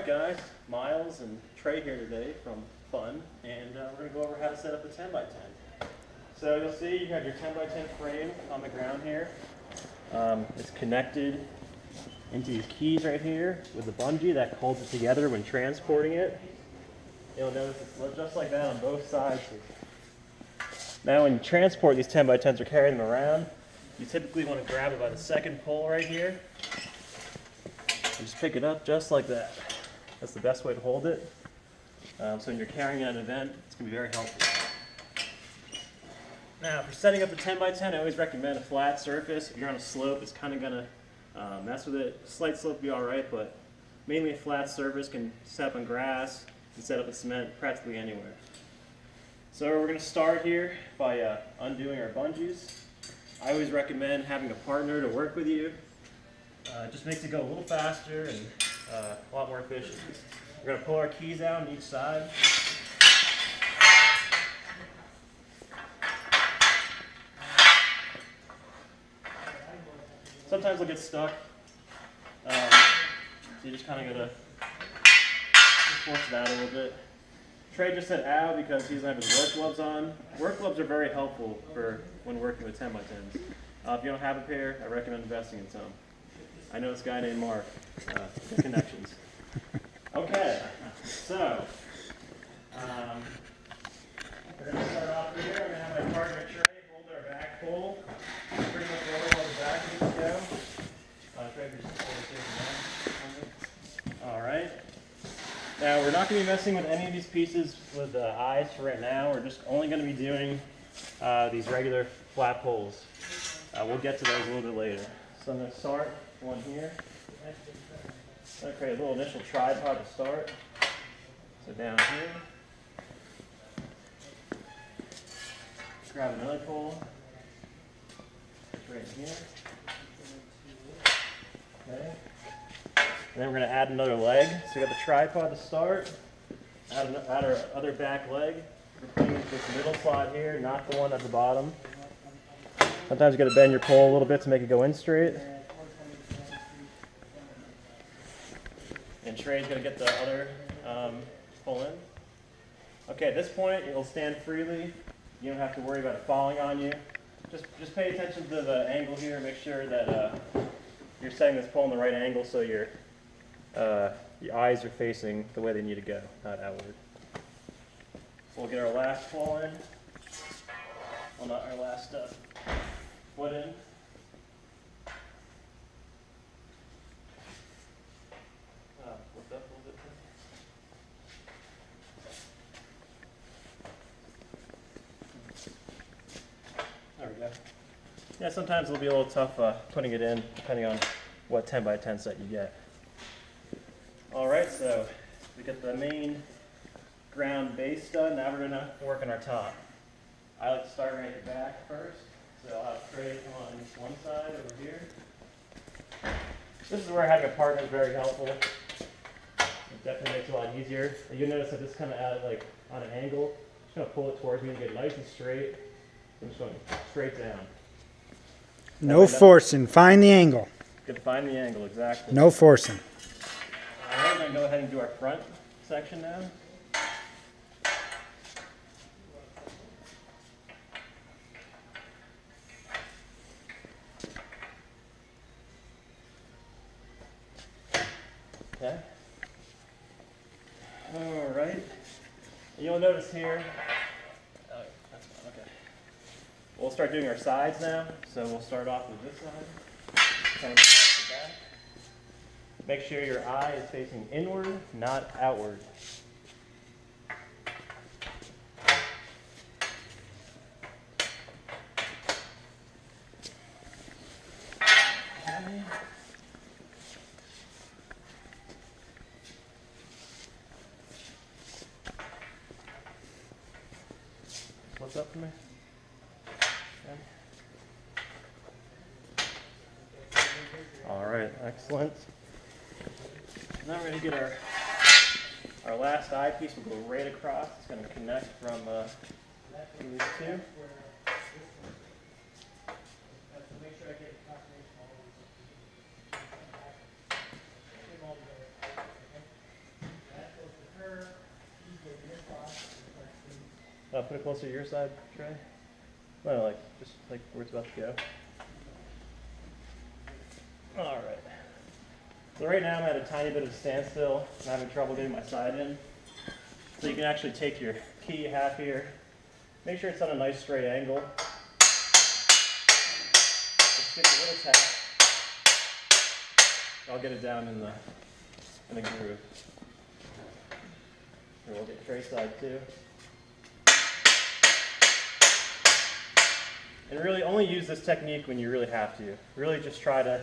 Alright guys, Miles and Trey here today from Fun, and we're going to go over how to set up a 10x10. So you'll see you have your 10x10 frame on the ground here. It's connected into these keys right here with the bungee that holds it together when transporting it. You'll notice it's just like that on both sides. Now when you transport these 10x10s or carry them around, you typically want to grab it by the second pole right here. And just pick it up just like that. That's the best way to hold it. So when you're carrying it at an event, it's going to be very helpful. Now for setting up the 10x10, I always recommend a flat surface. If you're on a slope, it's kind of going to mess with it. Slight slope will be alright, but mainly a flat surface. Can set up on grass, can set up in cement practically anywhere. So we're going to start here by undoing our bungees. I always recommend having a partner to work with you. It just makes it go a little faster and a lot more efficient. We're going to pull our keys out on each side. Sometimes they'll get stuck, so you just kind of got to force it out a little bit. Trey just said ow because he doesn't have his work gloves on. Work gloves are very helpful for when working with 10x10s. If you don't have a pair, I recommend investing in some. I know this guy named Mark. Good connections. Okay, so we're going to start off here. I'm going to have my partner Trey hold our back pole. Pretty much roll where the back needs to go. Trey, just hold it. All right. Now we're not going to be messing with any of these pieces with the eyes for right now. We're just only going to be doing these regular flat poles. We'll get to those a little bit later. So I'm going to start one here. I'm going to create a little initial tripod to start. So down here. Grab another pole. Right here. Okay. And then we're going to add another leg. So we got the tripod to start. Add our other back leg. We're putting this middle slot here, not the one at the bottom. Sometimes you got to bend your pole a little bit to make it go in straight. And Trey's going to get the other pole in. Okay, at this point, it'll stand freely. You don't have to worry about it falling on you. Just pay attention to the angle here and make sure that you're setting this pole in the right angle so your eyes are facing the way they need to go, not outward. So we'll get our last pole in. Well, not our last foot in. Lift up a little bit. There we go. Yeah, sometimes it'll be a little tough putting it in, depending on what 10x10 set you get. All right, so we get the main ground base done. Now we're going to work on our top. I like to start right at the back first. So I'll have Trey come on one side over here. This is where having a partner is very helpful. It definitely makes it a lot easier. And you'll notice that this is kind of at like on an angle. Just going to pull it towards me and get nice and straight. I'm just going straight down. No forcing. Find the angle. Good to find the angle, exactly. No forcing. All right, we're going to go ahead and do our front section now. Okay. All right. You'll notice here, that's fine, okay. We'll start doing our sides now. So we'll start off with this side. Kind of across the back. Make sure your eye is facing inward, not outward. Okay. What's up for me? Okay. All right, excellent. Now we're going to get our last eyepiece. We'll go right across. It's going to connect from these two. Put it closer to your side, Trey. No, like just like where it's about to go. All right. So right now I'm at a tiny bit of a standstill. I'm having trouble getting my side in. So you can actually take your key you have here. Make sure it's on a nice straight angle. Just give it a little tap. I'll get it down in the groove. Here, we'll get Trey's side too. And really only use this technique when you really have to. Really just try to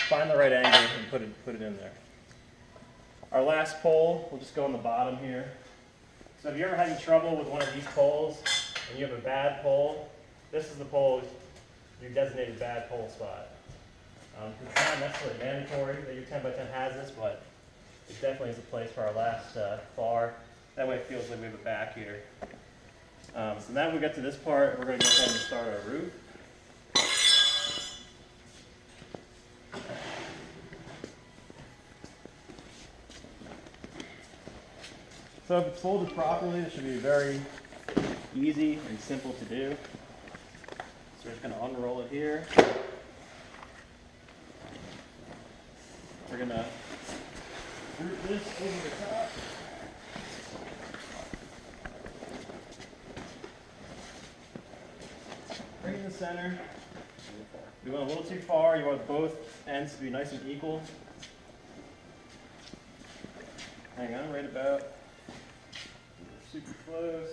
find the right angle and put it in there. Our last pole will just go on the bottom here. So if you're ever having trouble with one of these poles and you have a bad pole, this is the pole, your designated bad pole spot. It's not necessarily mandatory that your 10x10 has this, but it definitely is a place for our last bar. That way it feels like we have a back here. So now we get to this part, we're going to go ahead and start our roof. So if it's folded properly, it should be very easy and simple to do. So we're just going to unroll it here. We're going to root this over the top. Right in the center. We went a little too far. You want both ends to be nice and equal. Hang on, right about. Super close.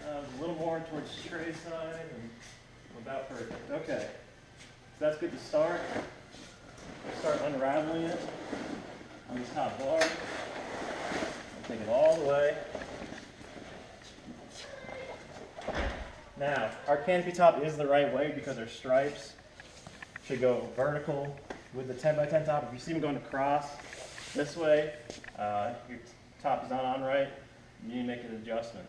A little more towards Trey's side, and about perfect. Okay, so that's good to start. We'll start unraveling it on this top bar. I'll take it all the way. Now, our canopy top is the right way because our stripes should go vertical with the 10x10 top. If you see them going across this way, your top is not on right, you need to make an adjustment.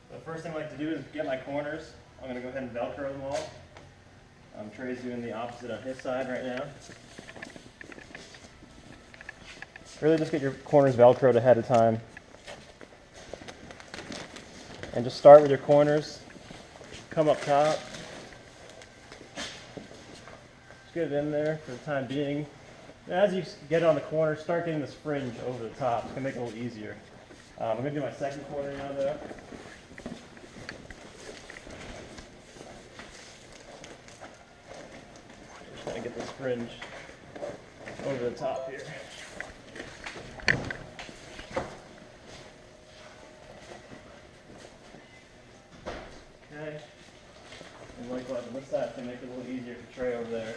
So the first thing I like to do is get my corners. I'm going to go ahead and Velcro them all. Trey's doing the opposite on his side right now. Really just get your corners Velcroed ahead of time. And just start with your corners. Come up top. Just get it in there for the time being. And as you get it on the corner, start getting this fringe over the top. It's going to make it a little easier. I'm going to do my second corner now though. Just going to get this fringe over the top here. Okay. And likewise on this side to make it a little easier for Trey over there.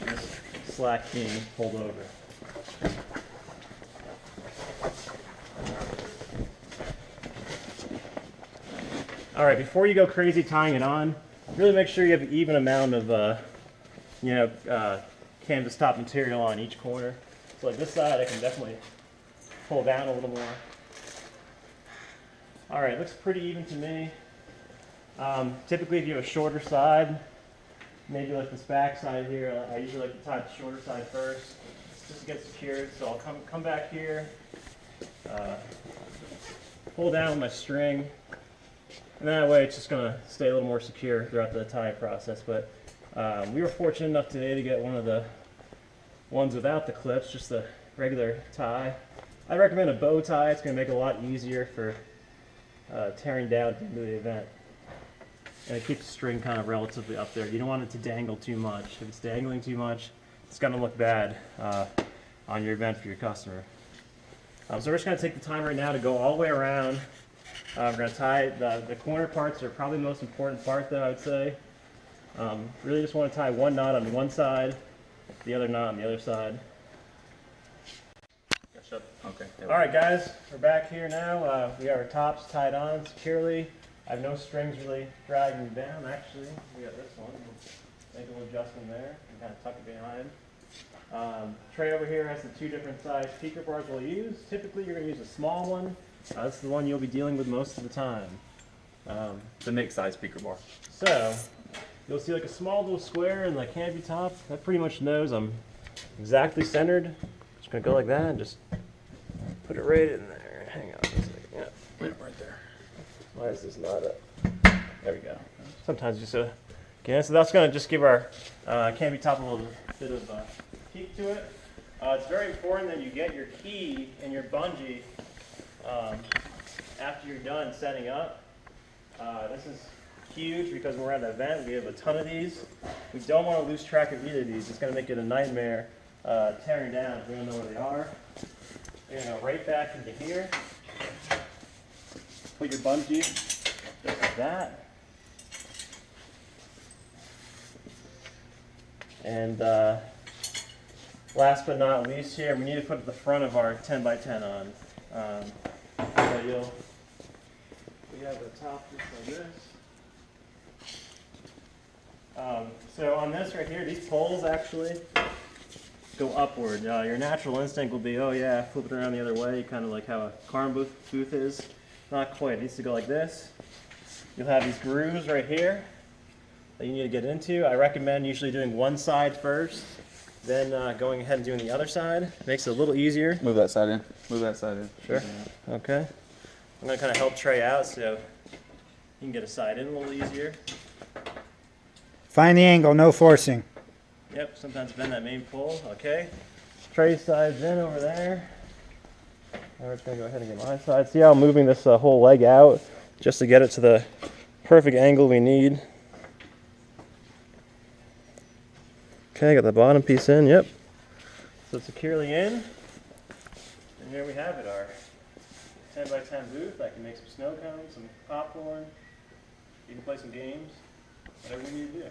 This slack being pulled over. All right, before you go crazy tying it on, really make sure you have an even amount of canvas top material on each corner. So like this side, I can definitely pull down a little more. All right, looks pretty even to me. Typically, if you have a shorter side, maybe like this back side here, I usually like to tie the shorter side first, just to get secured. So I'll come back here, pull down with my string, and that way it's just going to stay a little more secure throughout the tying process. But we were fortunate enough today to get one of the ones without the clips, just the regular tie. I recommend a bow tie. It's going to make it a lot easier for tearing down at the end of the event. And it keeps the string kind of relatively up there. You don't want it to dangle too much. If it's dangling too much, it's going to look bad on your event for your customer. So we're just going to take the time right now to go all the way around. We're going to tie the corner parts are probably the most important part though, I would say. Really just want to tie one knot on one side, the other knot on the other side. Okay. All right guys, we're back here now. We got our tops tied on securely. I have no strings really dragging me down, actually. We got this one. We'll make a little adjustment there and kind of tuck it behind. Trey over here has the two different size peaker bars we'll use. Typically, you're going to use a small one. This is the one you'll be dealing with most of the time. The mixed size peaker bar. So, you'll see like a small little square in the canopy top. That pretty much knows I'm exactly centered. Just going to go like that and just put it right in there. Hang on a second. Yeah. Right there. Why is this not up? There we go. Sometimes just again, so that's going to just give our canopy top a little bit of peak to it. It's very important that you get your key and your bungee after you're done setting up. This is huge because when we're at an event, we have a ton of these. We don't want to lose track of either of these. It's going to make it a nightmare tearing down if we don't know where they are. You're going to go right back into here. Put your bungee just like that. And last but not least here, we need to put the front of our 10x10 on. So we have the top just like this. So on this right here, these poles actually go upward. Your natural instinct will be, oh yeah, flip it around the other way, kind of like how a car booth is. Not quite. It needs to go like this. You'll have these grooves right here that you need to get into. I recommend usually doing one side first, then going ahead and doing the other side. Makes it a little easier. Move that side in. Move that side in. Sure. Okay. I'm going to kind of help Trey out so he can get a side in a little easier. Find the angle, no forcing. Yep, sometimes bend that main pole. Okay. Trey's side's in over there. Now we're just going to go ahead and get my side. See how I'm moving this whole leg out just to get it to the perfect angle we need. Okay, got the bottom piece in, yep. So securely in. And here we have it, our 10x10 booth. I can make some snow cones, some popcorn. You can play some games, whatever we need to do.